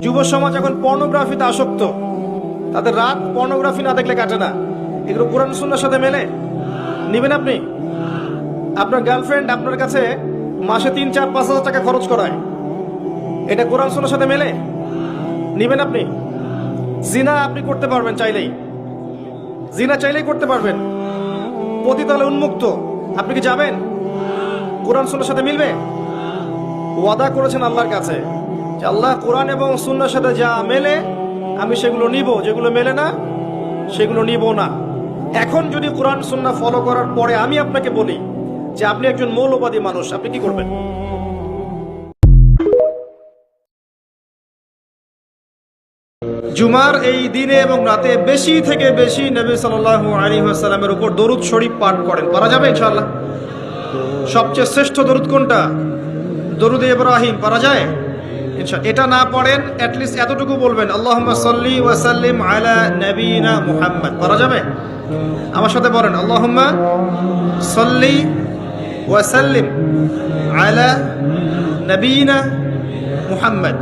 যুব সমাজ এখন পর্নোগ্রাফিতে আসক্ত, তাদের রাত পর্নোগ্রাফি না দেখলে কাটে না। এগুলো কোরআন সুন্নাহর সাথে মেলে? নিবেন আপনি? আপনার গার্লফ্রেন্ড আপনার কাছে মাসে 3, 4, 5 হাজার টাকা খরচ করায়, এটা কোরআন সুন্নাহর সাথে মেলে? নিবেন আপনি? জিনা আপনি করতে পারবেন চাইলেই, জিনা চাইলেই করতে পারবেন, পতিতালয় উন্মুক্ত, আপনি কি যাবেন? কোরআন সুন্নাহর সাথে মিলবে? ওয়াদা করেছেন আল্লাহর কাছে যে আল্লাহ কোরআন এবং সুন্নাহর সাথে যা মেলে আমি সেগুলো নিব, যেগুলো মেলে না সেগুলো নিব না। এখন যদি কোরআন সুন্নাহ ফলো করার পরে আমি আপনাকে বলি যে আপনি একজন মৌলবাদী মানুষ, আপনি কি করবেন? জুমার এই দিনে এবং রাতে বেশি থেকে বেশি নবী সাল্লাল্লাহু আলাইহি ওয়াসাল্লামের উপর দরুদ শরীফ পাঠ করেন। পারা যাবে ইনশাআল্লাহ? সবচেয়ে শ্রেষ্ঠ দরুদ কোনটা? দরুদ ইব্রাহিম। পারা যায় ইনশাআল্লাহ? এটা না পড়েন অ্যাটলিস্ট এতটুকু বলবেন, আল্লাহুম্মা সাল্লি ওয়া সাল্লিম আলা নবিয়িনা মুহাম্মদ। পারা যাবে? আমার সাথে বলেন, আল্লাহুম্মা সাল্লি ওয়া সাল্লিম আলা নবিয়িনা মুহাম্মদ।